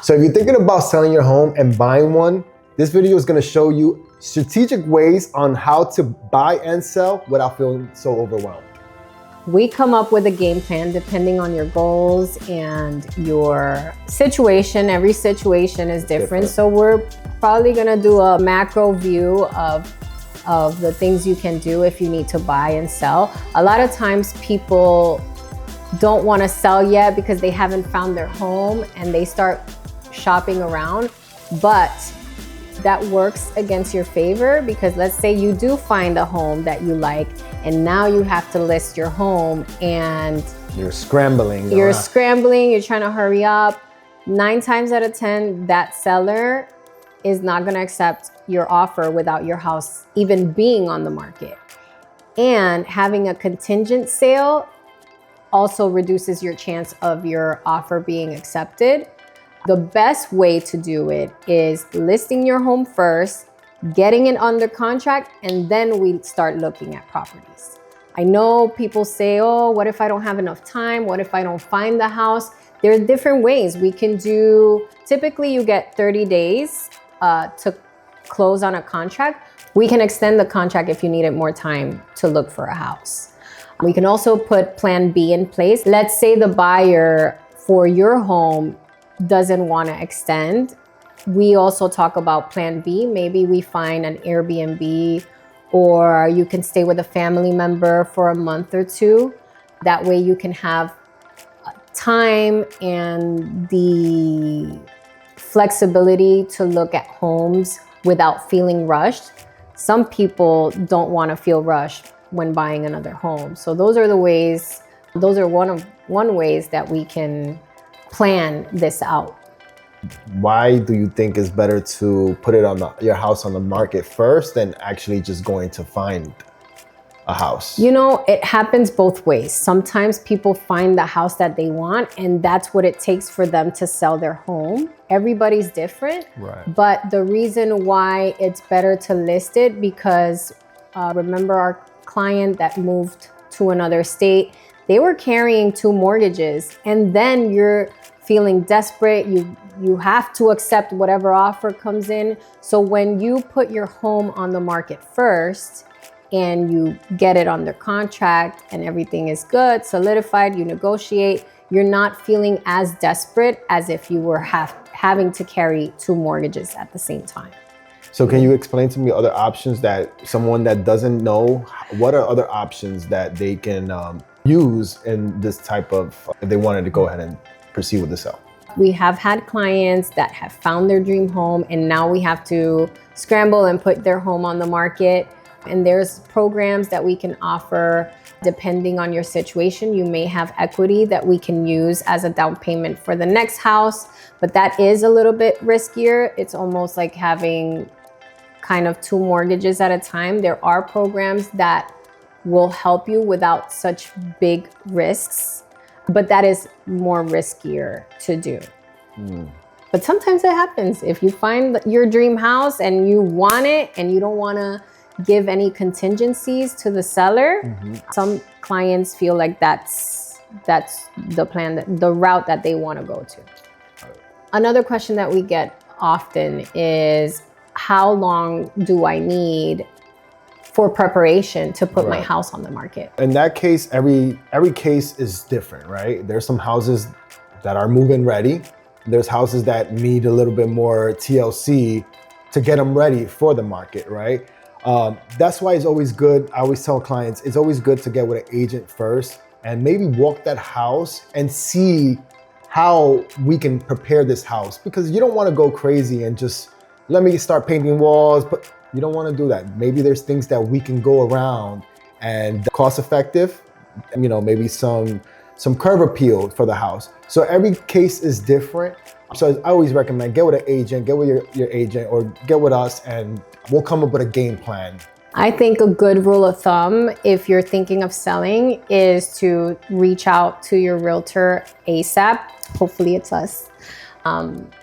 So if you're thinking about selling your home and buying one, this video is going to show you strategic ways on how to buy and sell without feeling so overwhelmed. We come up with a game plan depending on your goals and your situation. Every situation is different. So we're probably gonna do a macro view of the things you can do if you need to buy and sell. A lot of times people don't wanna sell yet because they haven't found their home and they start shopping around, but that works against your favor because let's say you do find a home that you like and now you have to list your home and you're scrambling. You're trying to hurry up. 9 times out of 10, that seller is not gonna accept your offer without your house even being on the market. And having a contingent sale also reduces your chance of your offer being accepted. The best way to do it is listing your home first, getting it under contract, and then we start looking at properties. I know people say, oh, what if I don't have enough time? What if I don't find the house? There are different ways we can do. Typically, you get 30 days to close on a contract. We can extend the contract if you needed more time to look for a house. We can also put plan B in place. Let's say the buyer for your home doesn't want to extend. We also talk about plan B. Maybe we find an Airbnb or you can stay with a family member for a month or two. That way you can have time and the flexibility to look at homes without feeling rushed. Some people don't want to feel rushed when buying another home. So those are the ways, those are one ways that we can plan this out. Why do you think it's better to put it on your house on the market first than actually just going to find a house? You know, it happens both ways. Sometimes people find the house that they want and that's what it takes for them to sell their home. Everybody's different, right? But the reason why it's better to list it because remember our client that moved to another state, they were carrying 2 mortgages and then you're feeling desperate, you have to accept whatever offer comes in. So when you put your home on the market first and you get it under contract and everything is good, solidified, you negotiate, you're not feeling as desperate as if you were having to carry 2 mortgages at the same time. So can you explain to me other options that someone that doesn't know, what are other options that they can use in this type of, if they wanted to go ahead and proceed with the sale? We have had clients that have found their dream home and now we have to scramble and put their home on the market. And there's programs that we can offer depending on your situation. You may have equity that we can use as a down payment for the next house, but that is a little bit riskier. It's almost like having kind of 2 mortgages at a time. There are programs that will help you without such big risks, but that is more riskier to do. But sometimes it happens. If you find your dream house and you want it and you don't want to give any contingencies to the seller, some clients feel like that's the plan, the route that they want to go to. Another question that we get often is, how long do I need for preparation to put my house on the market? In that case, every case is different, right? There's some houses that are move-in ready. There's houses that need a little bit more TLC to get them ready for the market, right? That's why it's always good. I always tell clients, it's always good to get with an agent first and maybe walk that house and see how we can prepare this house, because you don't want to go crazy and just let me start painting walls, but you don't want to do that. Maybe there's things that we can go around and cost effective, you know, maybe some curb appeal for the house. So every case is different. So I always recommend get with an agent, get with your agent or get with us and we'll come up with a game plan. I think a good rule of thumb, if you're thinking of selling, is to reach out to your realtor ASAP. Hopefully it's us.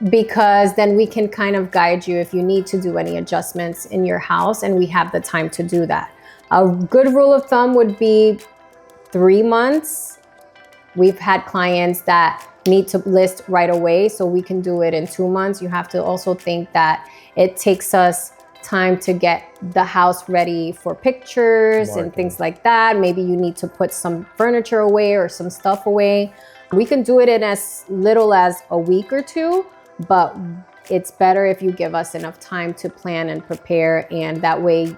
Because then we can kind of guide you if you need to do any adjustments in your house and we have the time to do that. A good rule of thumb would be 3 months. We've had clients that need to list right away, so we can do it in 2 months. You have to also think that it takes us time to get the house ready for pictures and things like that. Maybe you need to put some furniture away or some stuff away. We can do it in as little as a week or two, but it's better if you give us enough time to plan and prepare, and that way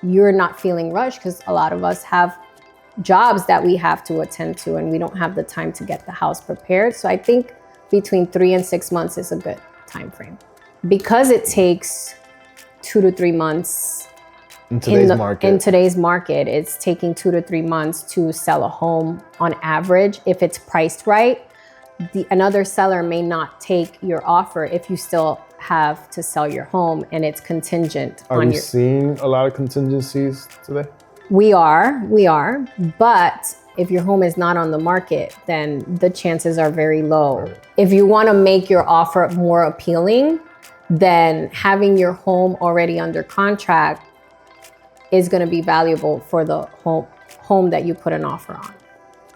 you're not feeling rushed, because a lot of us have jobs that we have to attend to and we don't have the time to get the house prepared. So I think between 3 and 6 months is a good time frame. Because it takes 2 to 3 months in today's market, it's taking 2 to 3 months to sell a home on average. If it's priced right, another seller may not take your offer if you still have to sell your home and it's contingent. Are you seeing a lot of contingencies today? We are, but if your home is not on the market, then the chances are very low. Right. If you want to make your offer more appealing, then having your home already under contract is going to be valuable for the home that you put an offer on,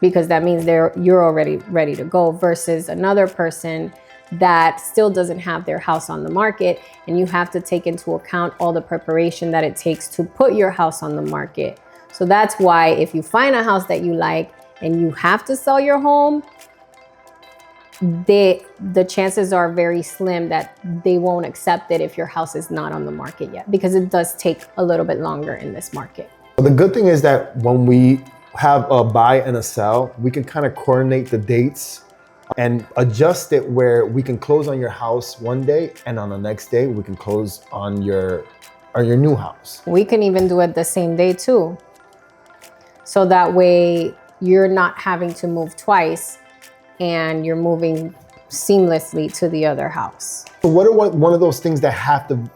because that means you're already ready to go, versus another person that still doesn't have their house on the market, and you have to take into account all the preparation that it takes to put your house on the market. So that's why if you find a house that you like and you have to sell your home, the chances are very slim that they won't accept it if your house is not on the market yet, because it does take a little bit longer in this market. The good thing is that when we have a buy and a sell, we can kind of coordinate the dates and adjust it where we can close on your house one day, and on the next day we can close on your new house. We can even do it the same day too. So that way you're not having to move twice and you're moving seamlessly to the other house. So what are one of those things that have to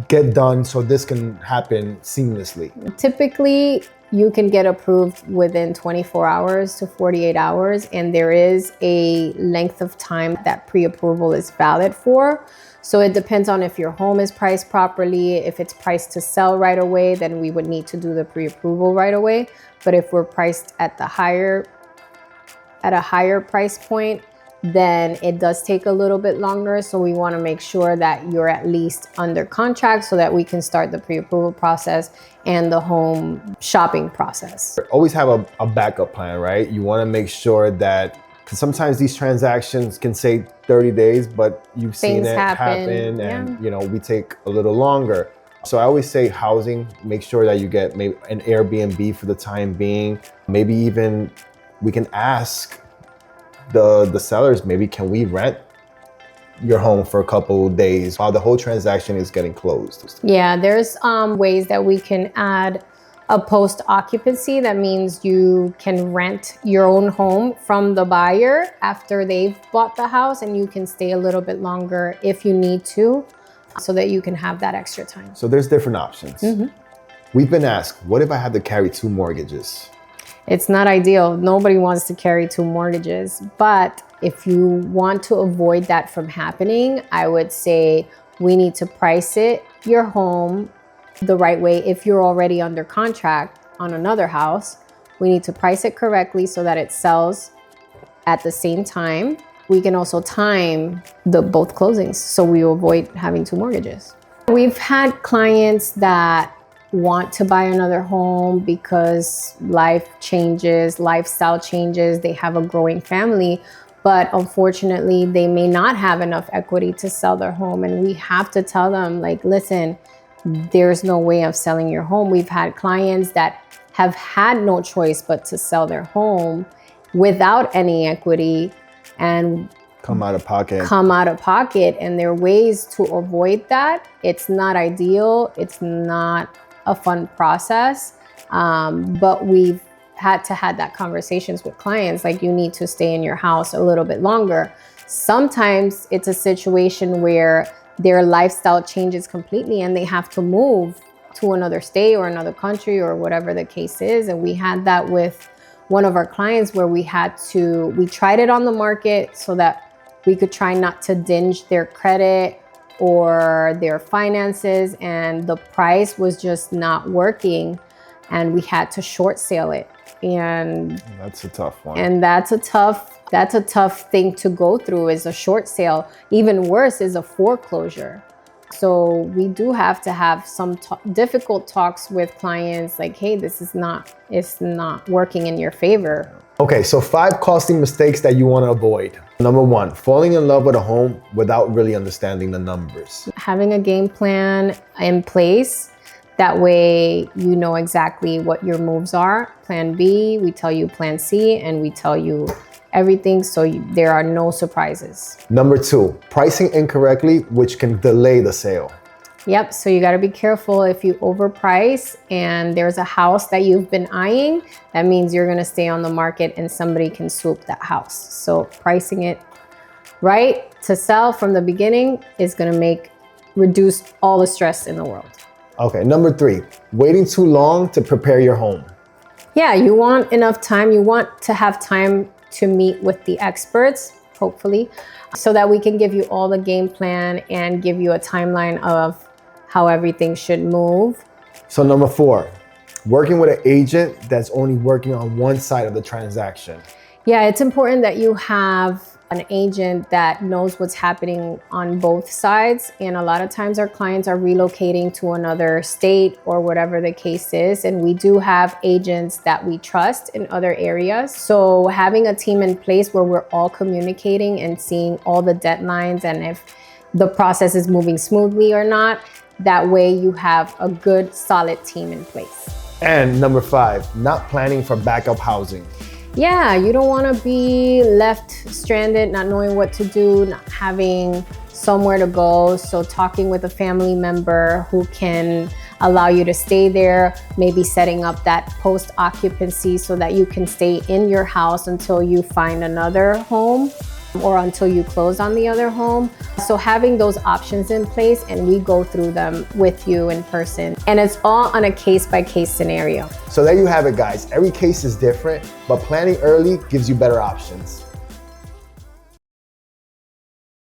get done so this can happen seamlessly? Typically, you can get approved within 24 hours to 48 hours, and there is a length of time that pre-approval is valid for. So it depends on if your home is priced properly. If it's priced to sell right away, then we would need to do the pre-approval right away. But if we're priced at a higher price point, then it does take a little bit longer. So we want to make sure that you're at least under contract so that we can start the pre-approval process and the home shopping process. Always have a backup plan, right? You want to make sure that, because sometimes these transactions can say 30 days, but you've seen it happen and we take a little longer. So I always say housing, make sure that you get maybe an Airbnb for the time being. Maybe even we can ask the sellers, maybe can we rent your home for a couple of days while the whole transaction is getting closed? Yeah, there's ways that we can add a post-occupancy. That means you can rent your own home from the buyer after they've bought the house, and you can stay a little bit longer if you need to, so that you can have that extra time. So there's different options. Mm-hmm. We've been asked, what if I had to carry 2 mortgages? It's not ideal. Nobody wants to carry 2 mortgages. But if you want to avoid that from happening, I would say we need to price your home the right way. If you're already under contract on another house, we need to price it correctly so that it sells at the same time. We can also time both closings so we avoid having 2 mortgages. We've had clients that want to buy another home because life changes, lifestyle changes, they have a growing family, but unfortunately they may not have enough equity to sell their home. And we have to tell them, like, listen, there's no way of selling your home. We've had clients that have had no choice but to sell their home without any equity and come out of pocket. And there are ways to avoid that. It's not ideal. It's not a fun process, but we've had to have that conversations with clients, like, you need to stay in your house a little bit longer. Sometimes it's a situation where their lifestyle changes completely and they have to move to another state or another country or whatever the case is. And we had that with one of our clients where we tried it on the market so that we could try not to dinge their credit or their finances, and the price was just not working and we had to short sale it. And that's a tough one. And that's a tough That's a tough thing to go through, is a short sale. Even worse is a foreclosure. So we do have to have some difficult talks with clients like, hey, it's not working in your favor. Okay, so 5 costing mistakes that you want to avoid. Number 1, falling in love with a home without really understanding the numbers. Having a game plan in place, that way you know exactly what your moves are. Plan B, we tell you plan C, and we tell you everything, so there are no surprises. Number 2, pricing incorrectly, which can delay the sale. Yep, so you gotta be careful. If you overprice and there's a house that you've been eyeing, that means you're gonna stay on the market and somebody can swoop that house. So pricing it right to sell from the beginning is gonna reduce all the stress in the world. Okay, number 3, waiting too long to prepare your home. Yeah, you want enough time. You want to have time to meet with the experts, hopefully, so that we can give you all the game plan and give you a timeline of how everything should move. So number 4, working with an agent that's only working on one side of the transaction. Yeah, it's important that you have an agent that knows what's happening on both sides. And a lot of times our clients are relocating to another state or whatever the case is. And we do have agents that we trust in other areas. So having a team in place where we're all communicating and seeing all the deadlines and if the process is moving smoothly or not, that way you have a good, solid team in place. And number 5, not planning for backup housing. Yeah, you don't want to be left stranded, not knowing what to do, not having somewhere to go. So talking with a family member who can allow you to stay there, maybe setting up that post-occupancy so that you can stay in your house until you find another home or until you close on the other home. So having those options in place, and we go through them with you in person. And it's all on a case-by-case scenario. So there you have it, guys. Every case is different, but planning early gives you better options.